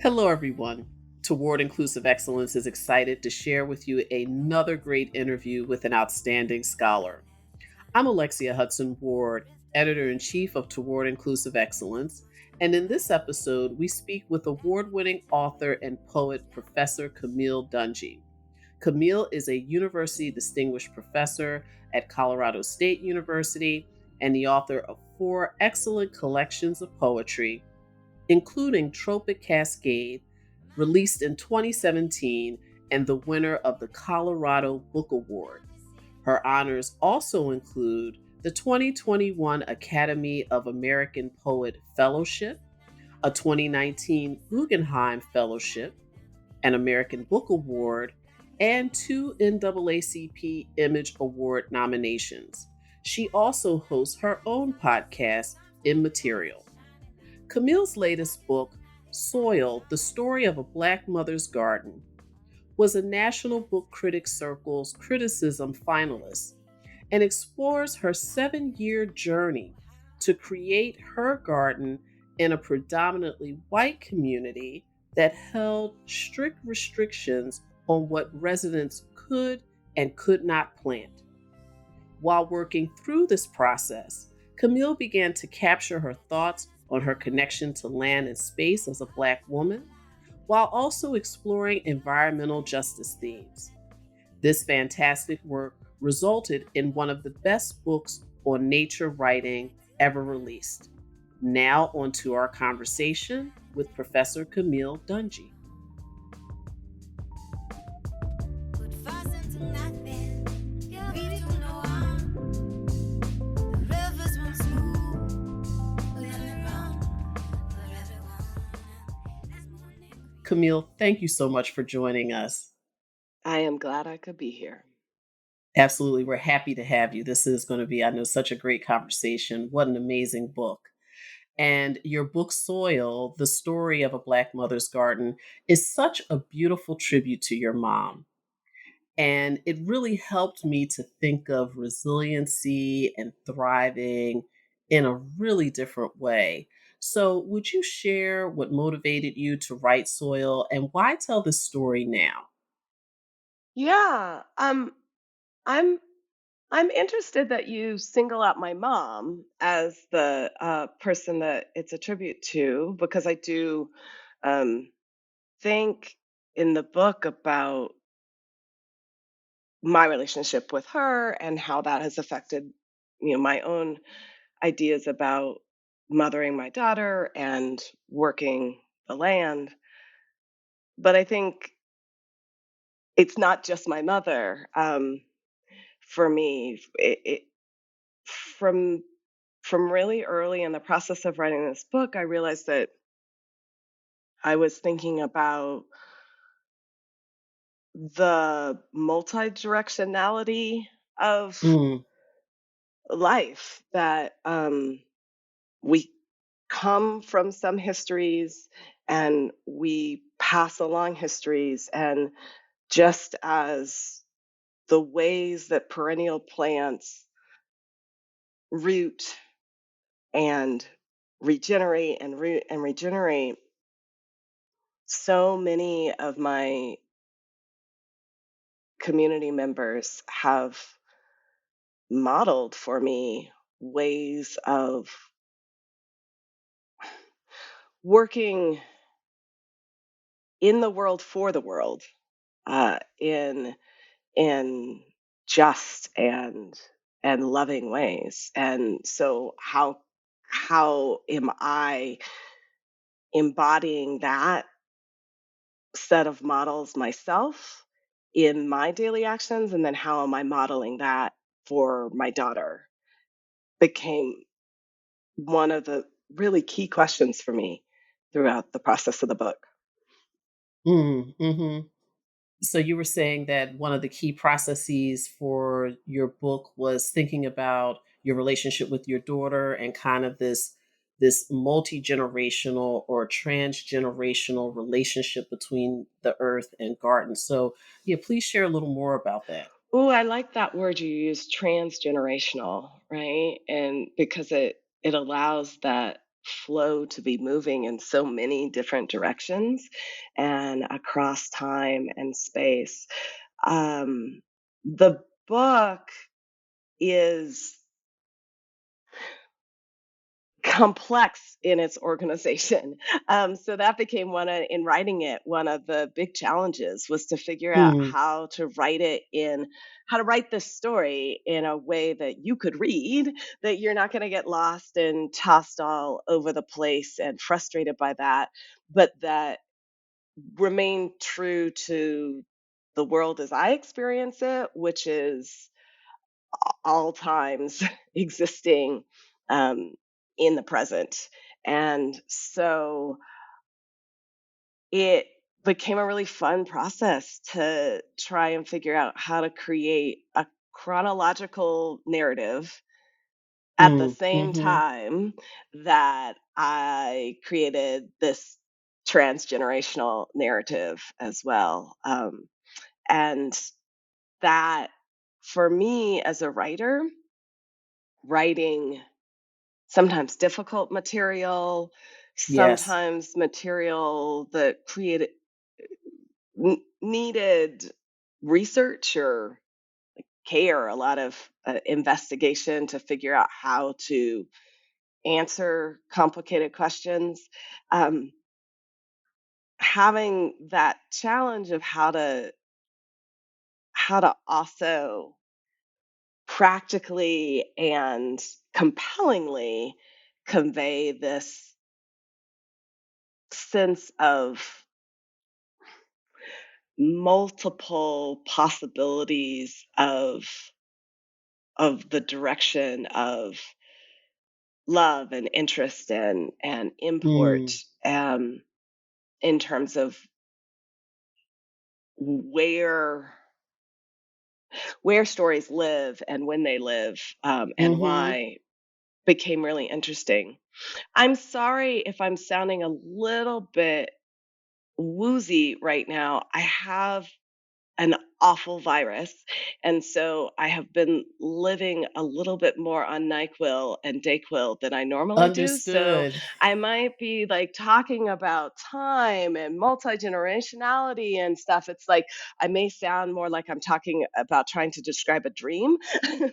Hello, everyone. Toward Inclusive Excellence is excited to share with you another great interview with an outstanding scholar. I'm Alexia Hudson-Ward, editor in chief of Toward Inclusive Excellence, and in this episode, we speak with award winning author and poet Professor Camille Dungy. Camille is a University Distinguished Professor at Colorado State University and the author of 4 excellent collections of poetry, including Tropic Cascade, released in 2017 and the winner of the Colorado Book Award. Her honors also include the 2021 Academy of American Poet Fellowship, a 2019 Guggenheim Fellowship, an American Book Award, and 2 NAACP Image Award nominations. She also hosts her own podcast, Immaterial. Camille's latest book, Soil, The Story of a Black Mother's Garden, was a National Book Critics Circle's criticism finalist and explores her 7-year journey to create her garden in a predominantly white community that held strict restrictions on what residents could and could not plant. While working through this process, Camille began to capture her thoughts on her connection to land and space as a Black woman, while also exploring environmental justice themes. This fantastic work resulted in one of the best books on nature writing ever released. Now, on to our conversation with Professor Camille Dungy. Camille, thank you so much for joining us. I am glad I could be here. Absolutely. We're happy to have you. This is going to be, I know, such a great conversation. What an amazing book. And your book, Soil, The Story of a Black Mother's Garden, is such a beautiful tribute to your mom. And it really helped me to think of resiliency and thriving in a really different way. So, would you share what motivated you to write Soil and why tell this story now? Yeah, I'm I'm interested that you single out my mom as the person that it's a tribute to because I do um, think in the book about my relationship with her and how that has affected my own ideas about mothering my daughter and working the land. But I think it's not just my mother. For me, from from really early in the process of writing this book, I realized that I was thinking about the multi-directionality of Mm, life, that we come from some histories and we pass along histories, and just as the ways that perennial plants root and regenerate and root and regenerate, so many of my community members have modeled for me ways of working in the world for the world, in just and loving ways. And so how am I embodying that set of models myself in my daily actions, and then how am I modeling that for my daughter, became one of the really key questions for me throughout the process of the book. hmm So you were saying that one of the key processes for your book was thinking about your relationship with your daughter and kind of this multi-generational or transgenerational relationship between the earth and garden. So yeah, please share a little more about that. Oh, I like that word you use, transgenerational, right? And because it allows that flow to be moving in so many different directions and across time and space. The book is complex in its organization. So that became in writing it, one of the big challenges was to figure out Mm, how to write this story in a way that you could read, that you're not going to get lost and tossed all over the place and frustrated by that, but that remain true to the world as I experience it, which is all times existing um, in the present. And so it became a really fun process to try and figure out how to create a chronological narrative at the mm, same mhm. time that I created this transgenerational narrative as well. And that, for me as a writer, writing sometimes difficult material, Yes. sometimes material that needed research or care, a lot of investigation to figure out how to answer complicated questions. Um, Having that challenge of how to also practically and compellingly convey this sense of multiple possibilities of the direction of love and interest and import, Mm, um, in terms of where stories live and when they live, and mhm. why, became really interesting. I'm sorry if I'm sounding a little bit woozy right now. I have an awful virus. And so I have been living a little bit more on NyQuil and DayQuil than I normally do. So Understood. I might be like talking about time and multi-generationality and stuff. It's like I may sound more like I'm talking about trying to describe a dream than,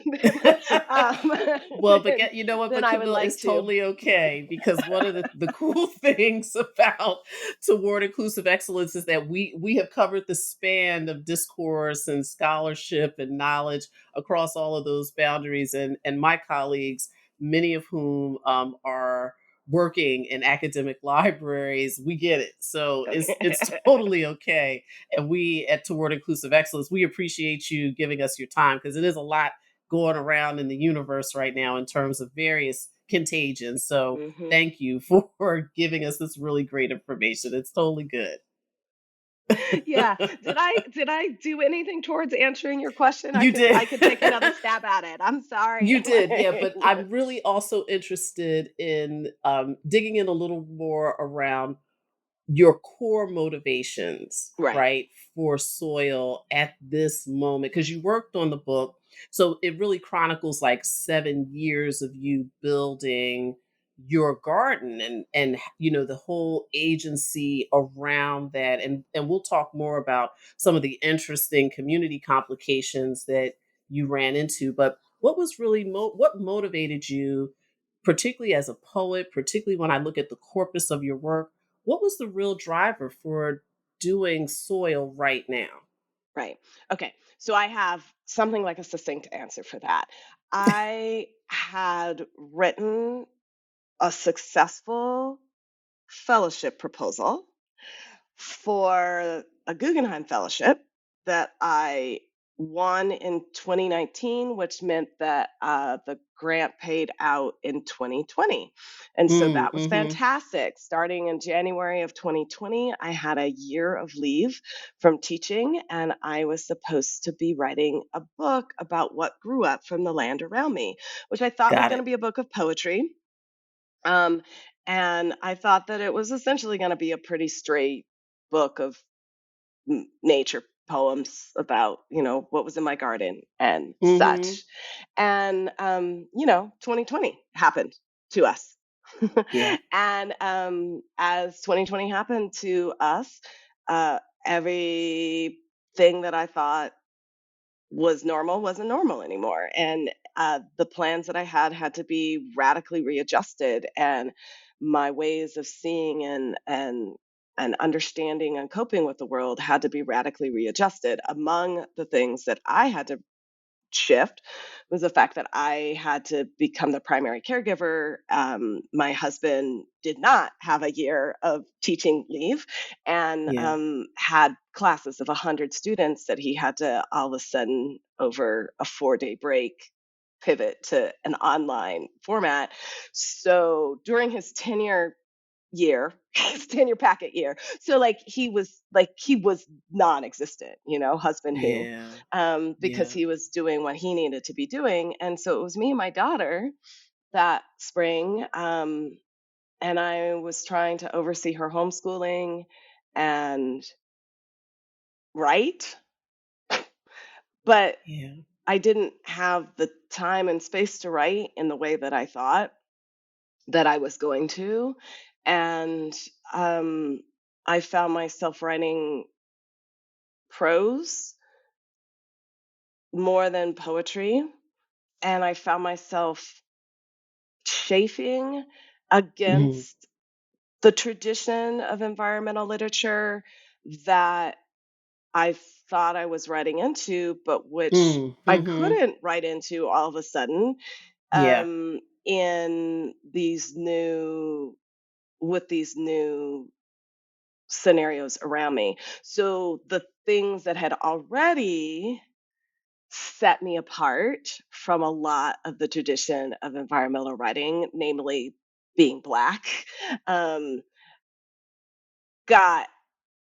um, Well, but you know what? than But I would Camille, like it's to. totally okay because one of the cool things about Toward Inclusive Excellence is that we have covered the span of discourse and scholarship and knowledge across all of those boundaries, and my colleagues, many of whom are working in academic libraries, we get it. So it's Okay. totally okay. And we at Toward Inclusive Excellence, we appreciate you giving us your time because it is a lot going around in the universe right now in terms of various contagions. So Hmm. thank you for giving us this really great information. It's totally good. Yeah. Did I do anything towards answering your question? You I did. could take another stab at it. I'm sorry. You did, yeah. But I'm really also interested in digging in a little more around your core motivations, Right. right, for soil at this moment, because you worked on the book. So it really chronicles like 7 years of you building your garden and the whole agency around that, and we'll talk more about some of the interesting community complications that you ran into. But what was really what motivated you, particularly as a poet, particularly when I look at the corpus of your work, what was the real driver for doing soil right now? Right. Okay. So I have something like a succinct answer for that. I had written a successful fellowship proposal for a Guggenheim Fellowship that I won in 2019, which meant that the grant paid out in 2020. And so Mm, that was mhm. fantastic. Starting in January of 2020, I had a year of leave from teaching, and I was supposed to be writing a book about what grew up from the land around me, which I thought was Got going to it. be a book of poetry. Um, and I thought that it was essentially going to be a pretty straight book of nature poems about, what was in my garden and Mhm. such. And 2020 happened to us. Yeah. And as 2020 happened to us, everything that I thought was normal wasn't normal anymore. And the plans that I had to be radically readjusted. And my ways of seeing and understanding and coping with the world had to be radically readjusted. Among the things that I had to shift was the fact that I had to become the primary caregiver. My husband did not have a year of teaching leave and Yeah. had classes of 100 students that he had to all of a sudden, over a 4-day break, pivot to an online format. So during his tenure year, his tenure packet year. So he was non-existent, husband who, Yeah. because Yeah. he was doing what he needed to be doing. And so it was me and my daughter that spring. And I was trying to oversee her homeschooling and write, but Yeah. I didn't have the time and space to write in the way that I thought that I was going to. And um, I found myself writing prose more than poetry. And I found myself chafing Mm. against the tradition of environmental literature that I thought I was writing into, but which Mm. I Mm-hmm. couldn't write into all of a sudden, Yeah. in these new scenarios around me. So the things that had already set me apart from a lot of the tradition of environmental writing, namely being Black, um, got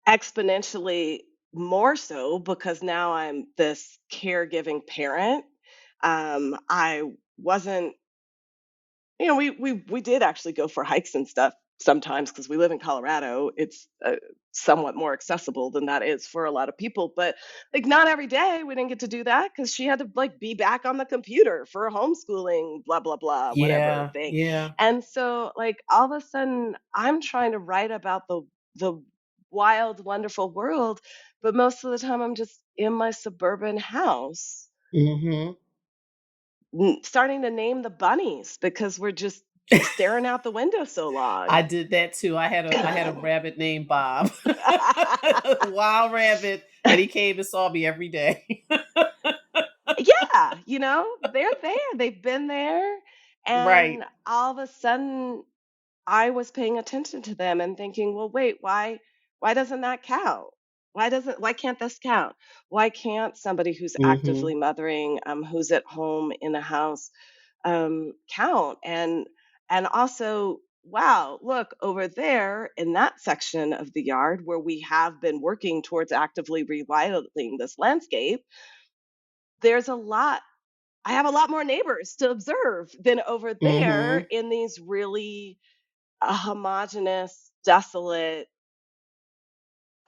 exponentially more so because now I'm this caregiving parent. I wasn't we did actually go for hikes and stuff sometimes because we live in Colorado. It's somewhat more accessible than that is for a lot of people, but like not every day we didn't get to do that because she had to like be back on the computer for homeschooling, blah blah blah, whatever Yeah. thing. Yeah. And so like all of a sudden I'm trying to write about the wild, wonderful world, but most of the time I'm just in my suburban house Mm-hmm. starting to name the bunnies because we're just staring out the window so I long. did that too. I had a rabbit named Bob. Wild rabbit, and he came and saw me every day. Yeah, they're there. They've been there. Right. And all of a sudden, I was paying attention to them and thinking, well, wait, why doesn't that count? Why can't this count? Why can't somebody who's Mhm. actively mothering, who's at home in the house, count? And also, wow, look over there in that section of the yard where we have been working towards actively rewilding this landscape. There's a lot. I have a lot more neighbors to observe than over there Mhm. in these really homogeneous, desolate,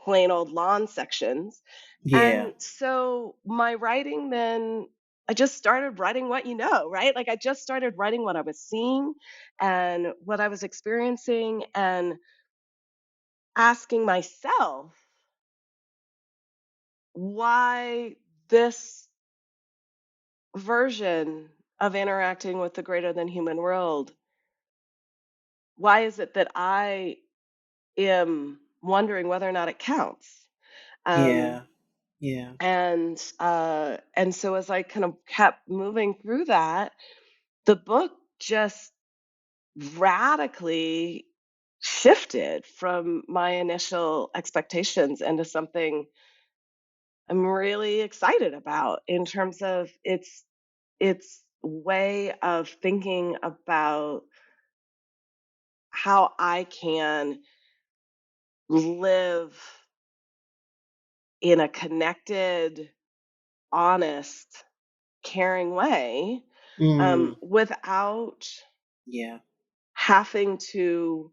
plain old lawn sections. Yeah. And so my writing then, I just started writing what you know, right? Like I just started writing what I was seeing and what I was experiencing and asking myself why this version of interacting with the greater than human world, why is it that I am wondering whether or not it counts? Um, Yeah. Yeah. and so as I kind of kept moving through that, the book just radically shifted from my initial expectations into something I'm really excited about in terms of its way of thinking about how I can live in a connected, honest, caring way, Mm. without Yeah. having to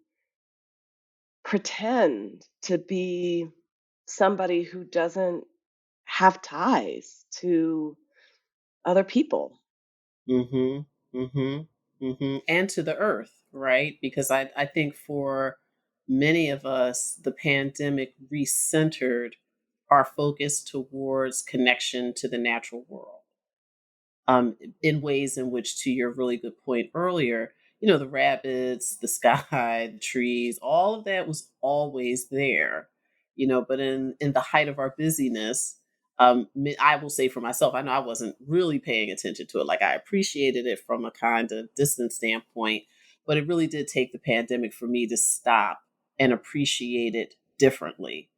pretend to be somebody who doesn't have ties to other people. Mhm. Mhm. Mhm. And to the earth. right? Because I think for many of us, the pandemic recentered our focus towards connection to the natural world, in ways in which, to your really good point earlier, the rabbits, the sky, the trees, all of that was always there, but in the height of our busyness, I will say for myself, I know I wasn't really paying attention to it. Like, I appreciated it from a kind of distant standpoint, but it really did take the pandemic for me to stop and appreciate it differently.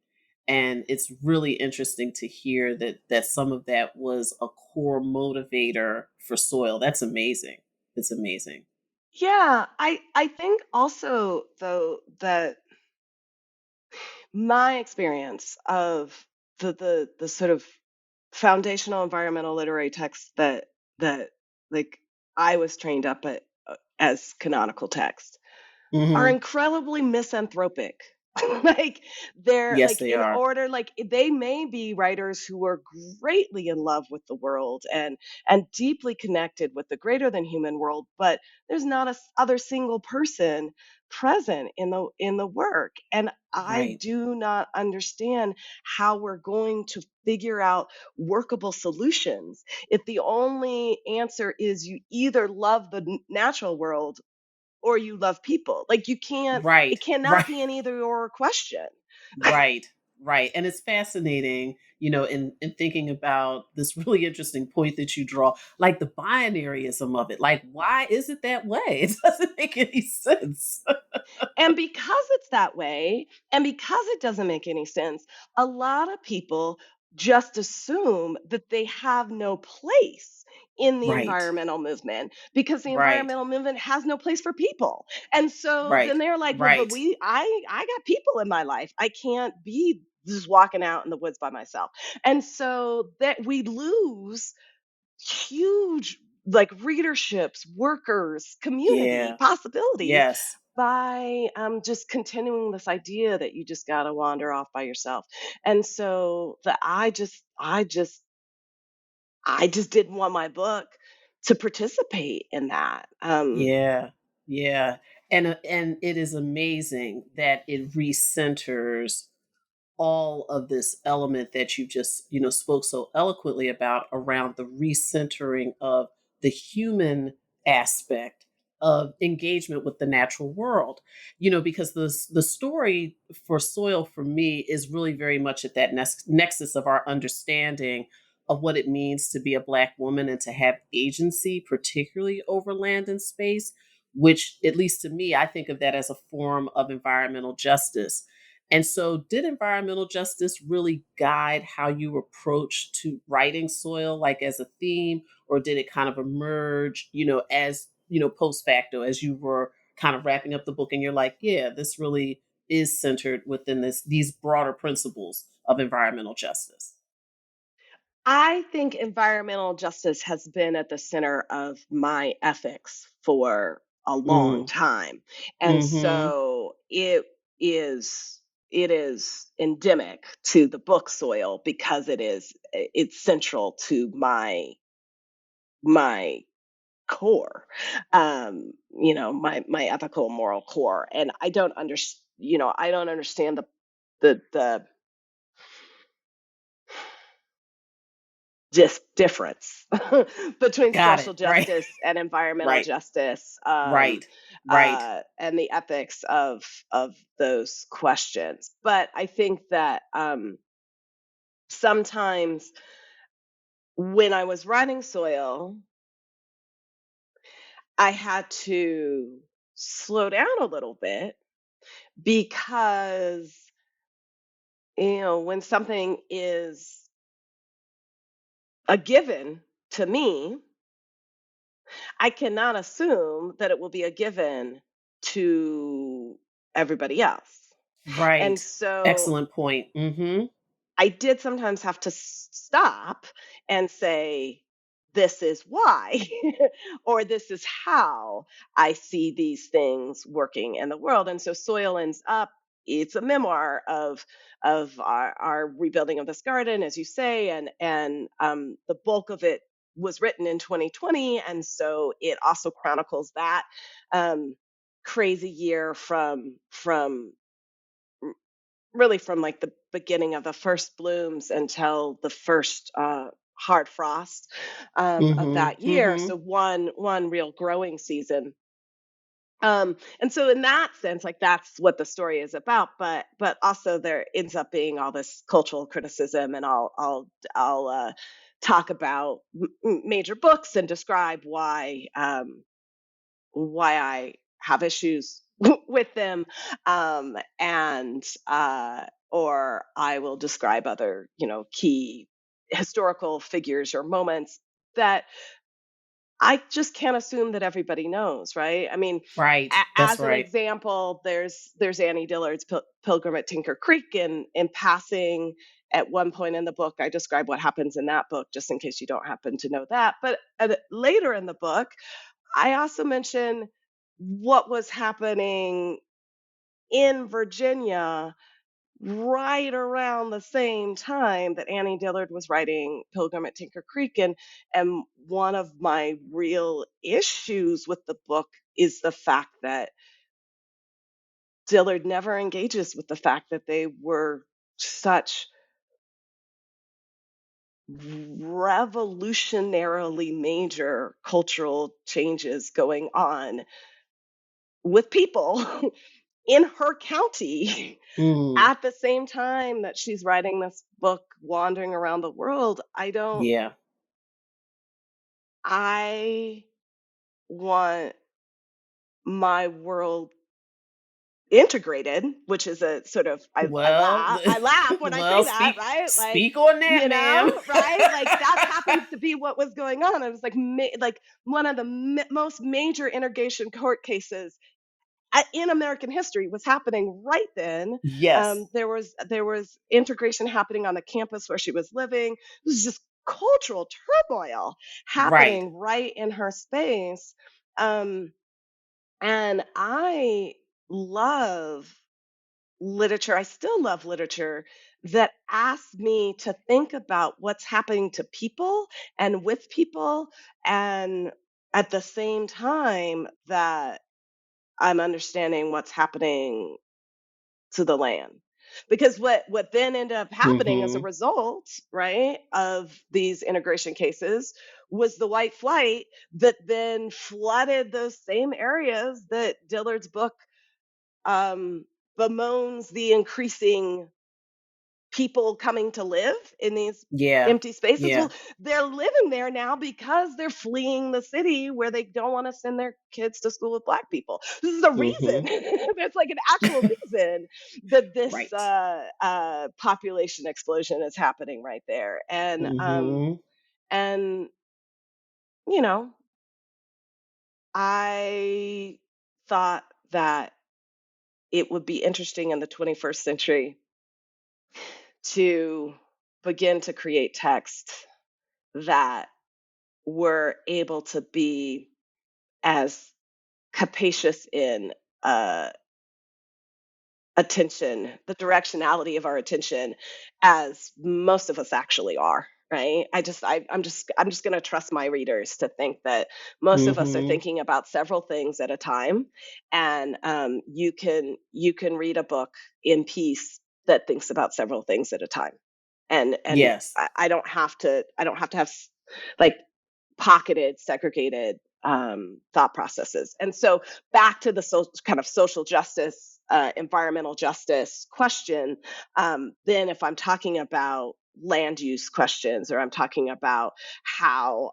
And it's really interesting to hear that some of that was a core motivator for soil. That's amazing. It's amazing. Yeah, I think also though that my experience of the sort of foundational environmental literary texts that like I was trained up at as canonical text are Hmm. incredibly misanthropic. Like they're Yes, like they in are. order, like they may be writers who are greatly in love with the world and deeply connected with the greater than human world, but there's not a other single person present in the work. And I Right. do not understand how we're going to figure out workable solutions if the only answer is you either love the natural world or you love people. Like you can't, it Right. cannot Right. be an either or question. Right. Right. And it's fascinating, in thinking about this really interesting point that you draw, like the binaryism of it. Like, why is it that way? It doesn't make any sense. And because it's that way, and because it doesn't make any sense, a lot of people just assume that they have no place in the Right. environmental movement because the Right. environmental movement has no place for people. And so then Right. they're like, well, but Right. I got people in my life. I can't be just walking out in the woods by myself. And so that we lose huge like readerships, workers, community, Yeah. possibilities Yes. by just continuing this idea that you just got to wander off by yourself. And so that I just didn't want my book to participate in that. Yeah. Yeah. And it is amazing that it recenters all of this element that you just spoke so eloquently about, around the recentering of the human aspect of engagement with the natural world, because the story for soil for me is really very much at that nexus of our understanding of what it means to be a Black woman and to have agency, particularly over land and space, which, at least to me, I think of that as a form of environmental justice. And so, did environmental justice really guide how you approach to writing soil, like as a theme, or did it kind of emerge, as post facto, as you were kind of wrapping up the book, and you're like, yeah, this really is centered within these broader principles of environmental justice. I think environmental justice has been at the center of my ethics for a long Mm. time. And Hmm. so is it is endemic to the book Soil because it's central to my core, my ethical moral core. And I don't understand, I don't understand the just difference between Got social it. Right. justice and environmental Right. justice, Right. Right. and the ethics of those questions. But I think that sometimes when I was writing Soil, I had to slow down a little bit because when something is a given to me, I cannot assume that it will be a given to everybody else. And Right. so Excellent point. Hmm. I did sometimes have to stop and say, this is why, or this is how I see these things working in the world. And so Soil ends up, it's a memoir of our rebuilding of this garden, as you say, and the bulk of it was written in 2020, and so it also chronicles that. Um, crazy year from really from like the beginning of the first blooms until the first hard frost of Mhm. that year. Mhm. So one real growing season. And so in that sense, like that's what the story is about. But also there ends up being all this cultural criticism, and I'll talk about major books and describe why I have issues with them, and or I will describe other, key historical figures or moments that I just can't assume that everybody knows, right? I mean, Right. That's as an right. example, there's Annie Dillard's Pilgrim at Tinker Creek, and in passing, at one point in the book, I describe what happens in that book, just in case you don't happen to know that. But later in the book, I also mention what was happening in Virginia right around the same time that Annie Dillard was writing Pilgrim at Tinker Creek. And one of my real issues with the book is the fact that Dillard never engages with the fact that they were such revolutionarily major cultural changes going on with people in her county Mm. at the same time that she's writing this book wandering around the world. Yeah. I want my world integrated, which is a sort of, Well, I laugh when I say well, that, speak right? Like, speak on that, ma'am. right? Like that happens to be what was going on. It was like like one of the most major integration court cases in American history was happening right then. Yes. There was integration happening on the campus where she was living. It was just cultural turmoil Right. happening right in her space. Um, and I love literature. I still love literature that asks me to think about what's happening to people and with people, and at the same time that I'm understanding what's happening to the land. Because what then ended up happening as a Mhm. result, right, of these integration cases was the white flight that then flooded those same areas that Dillard's book um, bemoans the increasing people coming to live in these Yeah. empty spaces. Yeah. Well, they're living there now because they're fleeing the city where they don't want to send their kids to school with black people. This is a reason. Mhm. There's like an actual reason that this Right. population explosion is happening right there. Mhm. And you know, I thought that it would be interesting in the 21st century to begin to create texts that were able to be as capacious in uh, attention, the directionality of our attention, as most of us actually are. Right. I'm just going to trust my readers to think that most of us are Mhm. thinking about several things at a time, and you can read a book in peace that thinks about several things at a time, and Yes. I don't have to have like pocketed, segregated thought processes. And so back to the kind of social justice, environmental justice question, then if I'm talking about land use questions, or I'm talking about how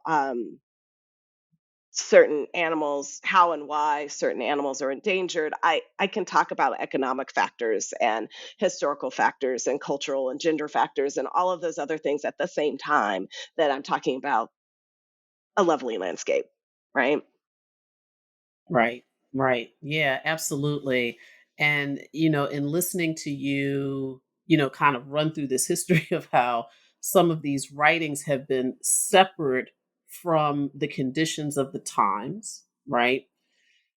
certain animals, how and why certain animals are endangered, I can talk about economic factors and historical factors and cultural and gender factors and all of those other things at the same time that I'm talking about a lovely landscape, right? Right. Right. Yeah, absolutely. And, in listening to you, kind of run through this history of how some of these writings have been separate from the conditions of the times, right?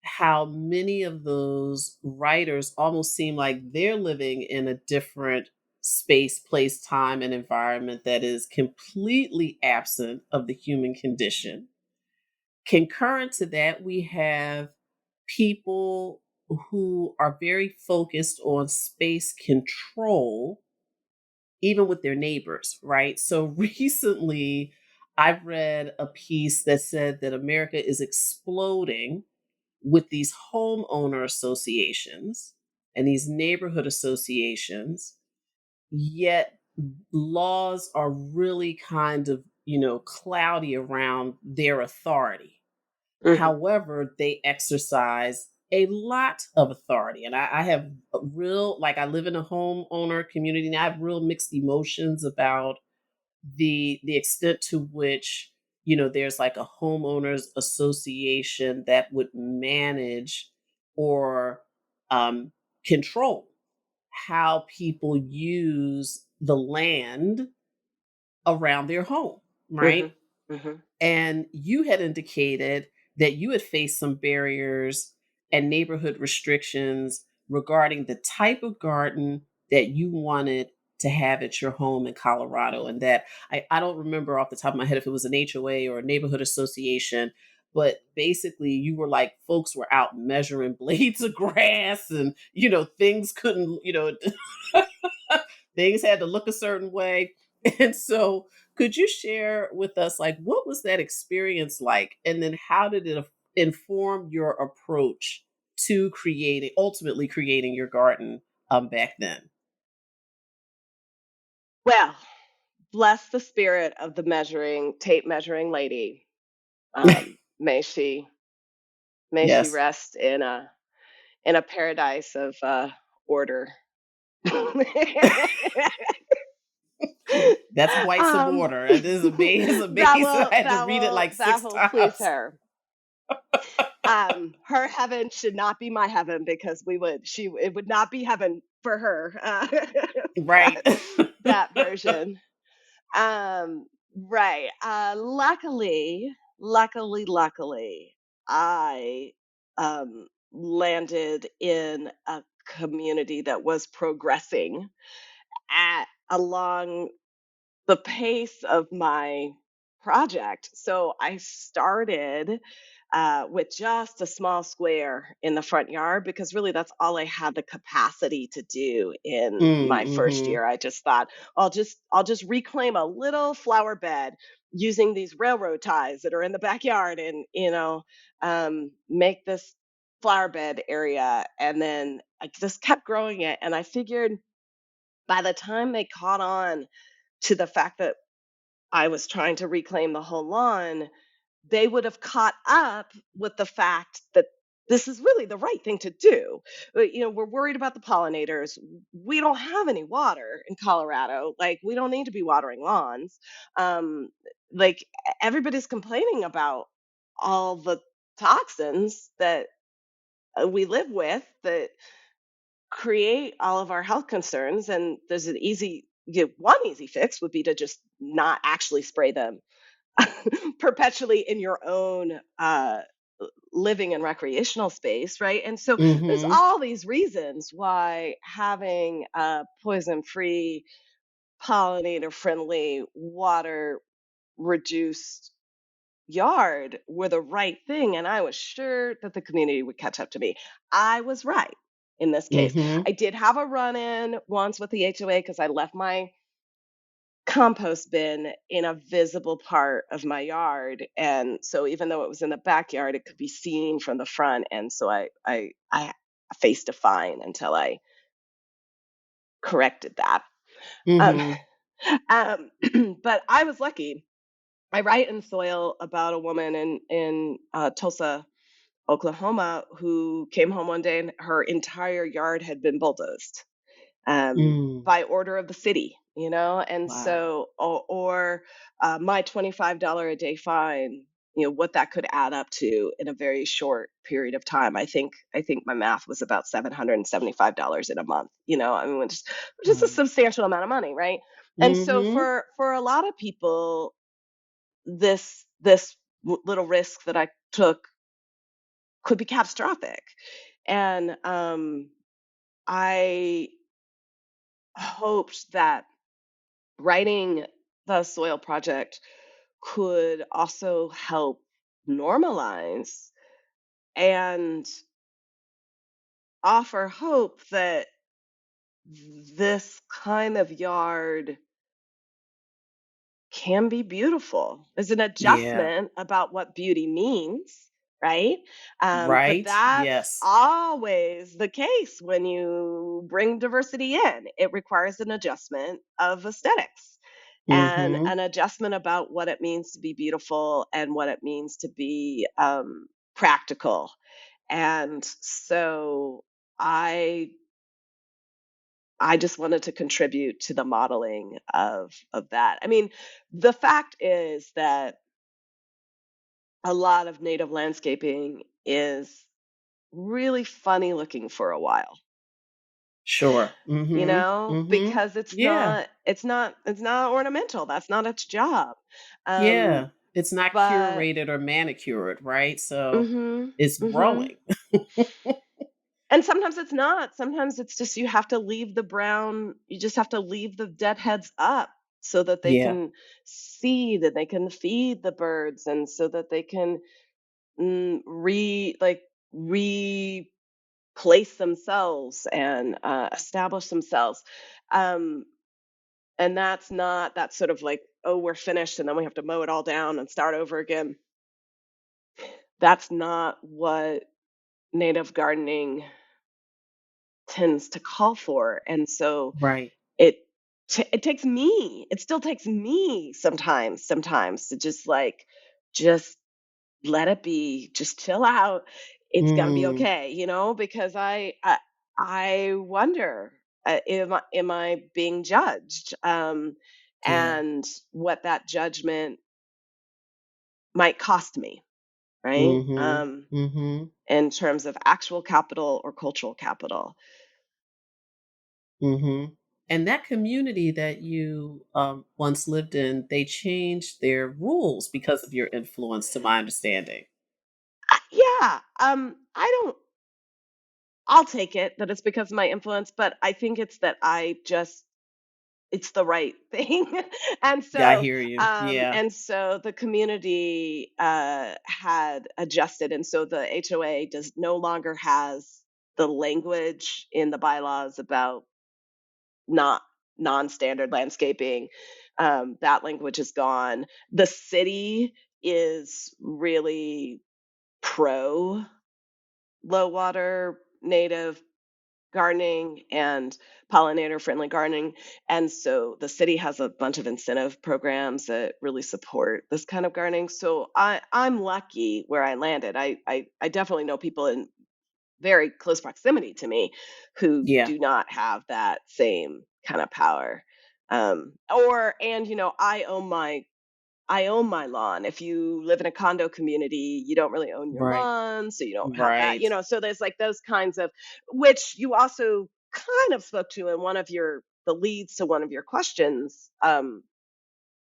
How many of those writers almost seem like they're living in a different space, place, time, and environment that is completely absent of the human condition. Concurrent to that, we have people who are very focused on space control, even with their neighbors, right? So recently, I've read a piece that said that America is exploding with these homeowner associations and these neighborhood associations, yet laws are really kind of, cloudy around their authority. Mhm. However, they exercise a lot of authority. And I have a real, like, I live in a homeowner community and I have real mixed emotions about the extent to which, there's like a homeowners association that would manage or um, control how people use the land around their home, right? Mhm. Mhm. And you had indicated that you had faced some barriers and neighborhood restrictions regarding the type of garden that you wanted to have at your home in Colorado. And that I don't remember off the top of my head if it was an HOA or a neighborhood association, but basically you were like, folks were out measuring blades of grass and, things couldn't, things had to look a certain way. And so, could you share with us, like, what was that experience like? And then, how did it inform your approach to ultimately creating your garden back then? Well, bless the spirit of the measuring tape measuring lady. May she Yes, rest in a paradise of order. that's quite some um, order. It is amazing. It's that amazing. will I had to that read it will like that six will please times. her. Her heaven should not be my heaven because it would not be heaven for her. Right. That that version. Right. Luckily, I landed in a community that was progressing at along the pace of my project. So I started with just a small square in the front yard because really that's all I had the capacity to do in my first Mm-hmm. year. I just thought I'll just reclaim a little flower bed using these railroad ties that are in the backyard and make this flower bed area, and then I just kept growing it, and I figured by the time they caught on to the fact that I was trying to reclaim the whole lawn, they would have caught up with the fact that this is really the right thing to do. We're worried about the pollinators. We don't have any water in Colorado. Like, we don't need to be watering lawns. Um, like, everybody's complaining about all the toxins that we live with that create all of our health concerns. And there's one easy fix would be to just not actually spray them perpetually in your own living and recreational space, right? And so there's Mm-hmm. all these reasons why having a poison free, pollinator friendly, water reduced yard were the right thing. And I was sure that the community would catch up to me. I was right in this case. Mm-hmm. I did have a run in once with the HOA because I left my compost bin in a visible part of my yard, and so even though it was in the backyard it could be seen from the front, and so I faced a fine until I corrected that. um, Mm-hmm. but I was lucky. I write in Soil about a woman in Tulsa, Oklahoma, who came home one day and her entire yard had been bulldozed, Mm. by order of the city, and Wow. so, or my $25 a day fine, what that could add up to in a very short period of time. I think my math was about $775 in a month. I mean, which is a Wow. substantial amount of money, right? And so Mm-hmm. for a lot of people, this little risk that I took could be catastrophic, and I hoped that writing the Soil Project could also help normalize and offer hope that this kind of yard can be beautiful. There's an Yeah. adjustment about what beauty means, right? But Right. that's Yes. always the case when you bring diversity in. It requires an adjustment of aesthetics and Mm-hmm. an adjustment about what it means to be beautiful and what it means to be practical. And so I I just wanted to contribute to the modeling of that. I mean, the fact is that a lot of native landscaping is really funny looking for a while, Sure. Mm-hmm. Mm-hmm. because Yeah. it's not ornamental. That's not its job. Um, Yeah. It's not but curated or manicured, right? So mhm, it's mhm. growing. And sometimes it's not. Sometimes it's just you have to leave the brown, you just have to leave the dead heads up so that they Yeah. can seed and they can feed the birds and so that they can replace themselves and establish themselves. Um, and that's sort of like, oh, we're finished and then we have to mow it all down and start over again. That's not what native gardening tends to call for. And so Right. it it still takes me sometimes to just like just let it be, just chill out. It's gonna be Mm. okay, because I wonder, am I being judged, Yeah. and what that judgment might cost me, right? Mm-hmm. Mm-hmm. In terms of actual capital or cultural capital. Mm-hmm. And that community that you once lived in, they changed their rules because of your influence, to my understanding. Yeah, I don't. I'll take it that it's because of my influence, but I think it's that it's the right thing. and Yeah, I so hear you. Yeah. the community had adjusted, and so the HOA does no longer has the language in the bylaws about not non-standard landscaping. That language is gone. The city is really pro low water native gardening and pollinator friendly gardening. And so the city has a bunch of incentive programs that really support this kind of gardening. So I'm lucky where I landed. I definitely know people in very close proximity to me who Yeah. do not have that same kind of power. Or and I own my lawn. If you live in a condo community, you don't really own your Right. lawn, so you don't have that, Right. so there's like those kinds of, which you also kind of spoke to in one of your the leads to one of your questions,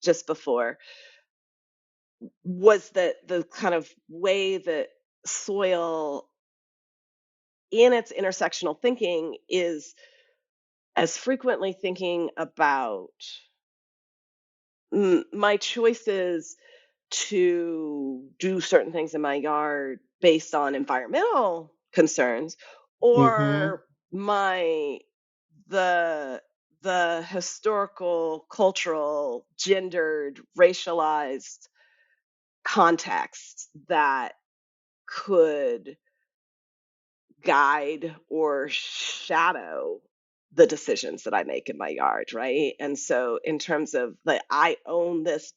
just before, was that the kind of way that soil in its intersectional thinking is as frequently thinking about my choices to do certain things in my yard based on environmental concerns, Mhm. or my the the historical, cultural, gendered, racialized context that could guide or shadow the decisions that I make in my yard, right? And so, in terms of the I own this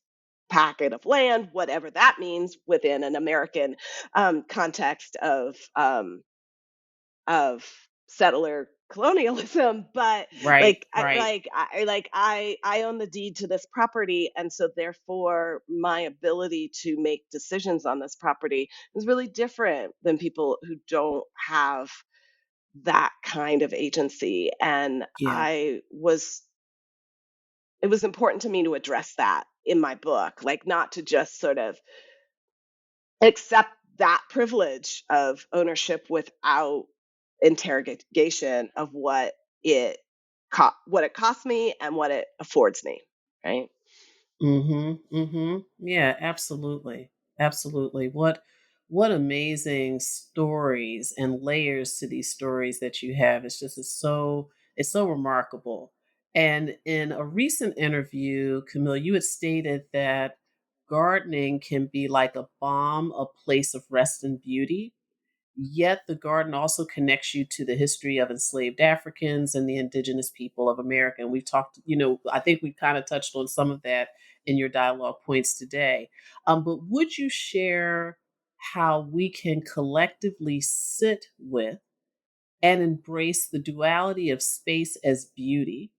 packet of land, whatever that means within an American context of settler colonialism, but Right, right. I own the deed to this property, and so therefore my ability to make decisions on this property is really different than people who don't have that kind of agency. And Yeah. it was important to me to address that in my book, like not to just sort of accept that privilege of ownership without interrogation of it what it costs me and what it affords me, right? Mhm. Mhm. Yeah, absolutely. Absolutely. What amazing stories and layers to these stories that you have. It's so remarkable. And in a recent interview, Camille, you had stated that gardening can be like a balm, a place of rest and beauty. Yet the garden also connects you to the history of enslaved Africans and the indigenous people of America. And we've talked, I think we've kind of touched on some of that in your dialogue points today. But would you share how we can collectively sit with and embrace the duality of space as beauty,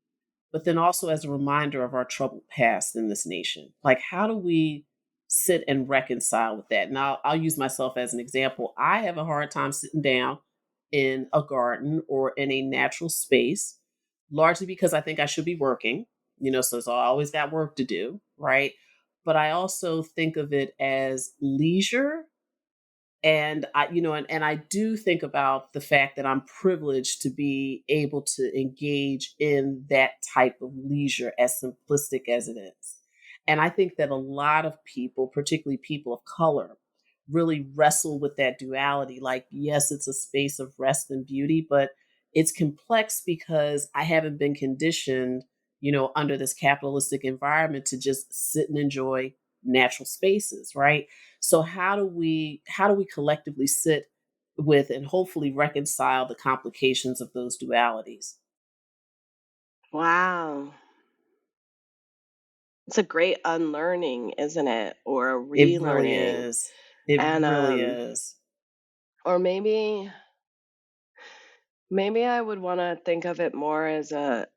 but then also as a reminder of our troubled past in this nation? Like, how do we sit and reconcile with that? Now, I'll use myself as an example. I have a hard time sitting down in a garden or in a natural space, largely because I think I should be working, so I always got work to do, right? But I also think of it as leisure, and and I do think about the fact that I'm privileged to be able to engage in that type of leisure, as simplistic as it is. And I think that a lot of people, particularly people of color, really wrestle with that duality. Like, yes, it's a space of rest and beauty, but it's complex because I haven't been conditioned, under this capitalistic environment to just sit and enjoy natural spaces, right? So how do we collectively sit with and hopefully reconcile the complications of those dualities? Wow. It's a great unlearning, isn't it? Or a It really relearning. is. It And really is. or maybe I would want to think of it more as a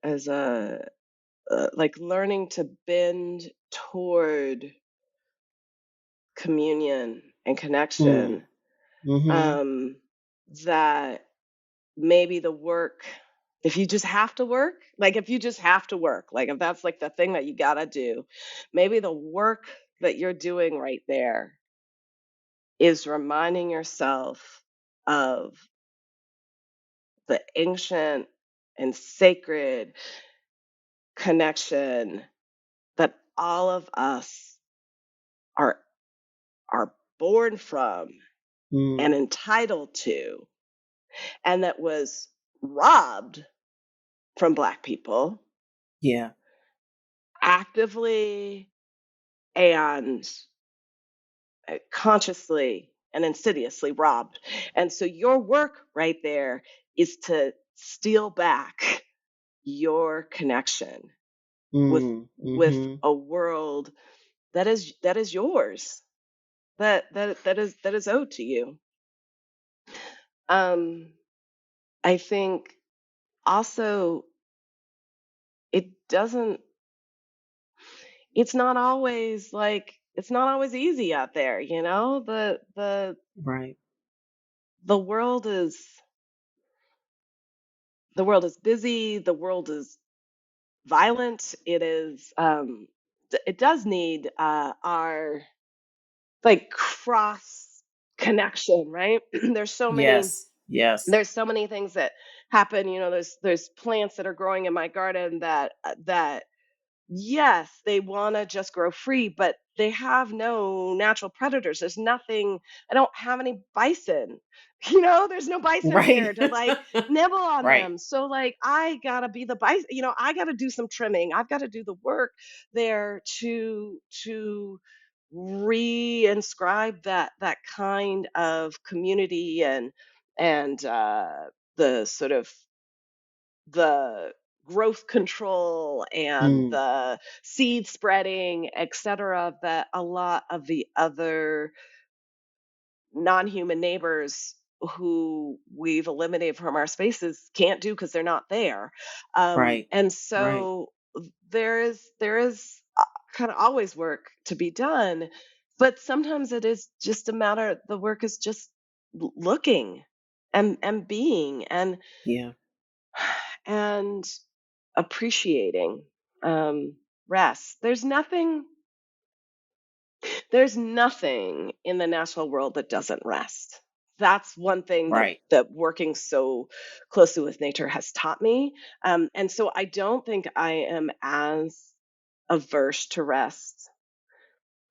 like learning to bend toward communion and Mm. connection. Mhm. Um that maybe the work, if you just have to work, like if you just have to work, like if that's like the thing that you got to do, maybe the work that you're doing right there is reminding yourself of the ancient and sacred connection that all of us are are born from and Mm. entitled to, and that was robbed from Black people Yeah. actively and consciously and insidiously robbed. And so your work right there is to steal back your connection with Mm. Mhm. a world that is yours, that is owed to you. um I think also it doesn't it's not always easy out there, Right. the world is busy, the world is violent, it does need our like cross connection, right? there's so many Yes. Yes. there's so many things that happen. There's plants that are growing in my garden that yes, they want to just grow free, but they have no natural predators. There's nothing. I don't have any bison. There's no bison here Right. to like nibble on Right. them. So like I got to be the bison, I got to do some trimming. I've got to do the work there to reinscribe that kind of community and the sort of the growth control and Mm. the seed spreading, et cetera, that a lot of the other non-human neighbors who we've eliminated from our spaces can't do because they're not there. Right. And Right. so there is kind of always work to be done, but sometimes it is just a matter. The work is just looking and being Yeah. and appreciating rest. There's nothing in the natural world that doesn't rest. That's one thing that Right. that working so closely with nature has taught me. And so I don't think I am as averse to rest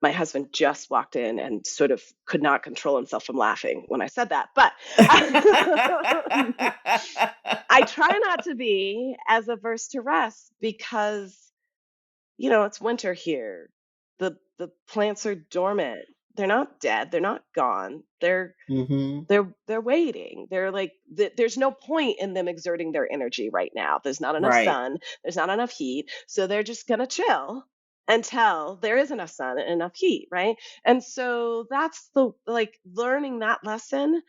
My husband just walked in and sort of could not control himself from laughing when I said that. But I try not to be as averse to rest because, it's winter here. The plants are dormant. They're not dead. They're not gone. Hmm. They're waiting. They're like there's no point in them exerting their energy right now. There's not enough Right. sun, there's not enough heat, so they're just going to chill until there is enough sun and enough heat, right? And so that's the like learning that lesson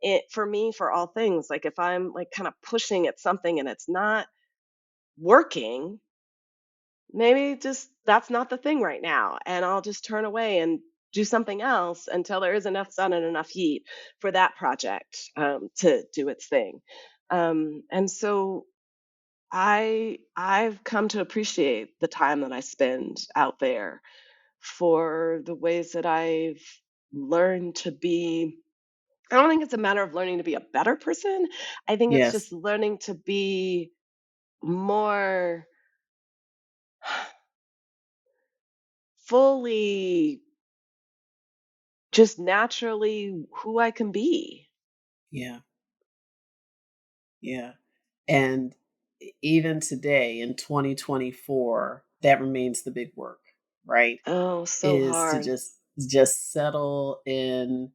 it for me for all things. Like if I'm like kind of pushing at something and it's not working, maybe just that's not the thing right now. And I'll just turn away and do something else until there is enough sun and enough heat for that project to do its thing. And so I've come to appreciate the time that I spend out there for the ways that I've learned to be. I don't think it's a matter of learning to be a better person. I think it's Yes. just learning to be more fully just naturally who I can be. Yeah. Yeah. And even today in 2024, that remains the big work, right? Oh, so Is to hard. just settle in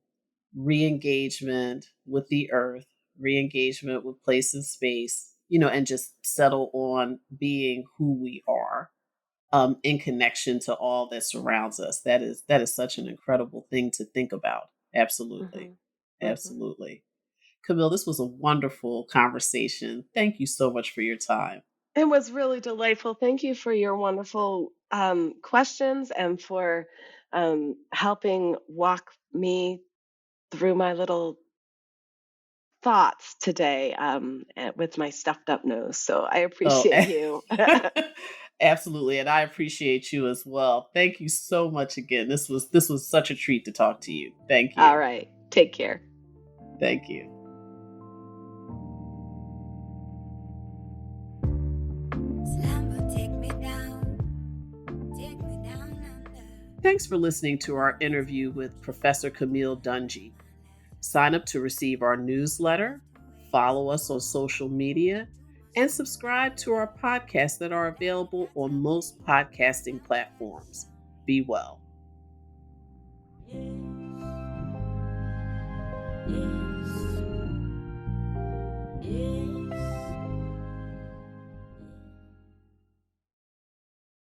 re-engagement with the earth, re-engagement with place and space, and just settle on being who we are, in connection to all that surrounds us. That is such an incredible thing to think about. Absolutely. Mhm. Mhm. Absolutely. Camille, this was a wonderful conversation. Thank you so much for your time. It was really delightful. Thank you for your wonderful questions and for helping walk me through my little thoughts today with my stuffed up nose. So I Oh, appreciate you. absolutely, and I appreciate you as well. Thank you so much again. This was such a treat to talk to you. Thank All you. right. Take care. Thank you. Slammer, take me down under. Thanks for listening to our interview with Professor Camille Dungy. Sign up to receive our newsletter, follow us on social media, and subscribe to our podcasts that are available on most podcasting platforms. Be well. Yes, yes.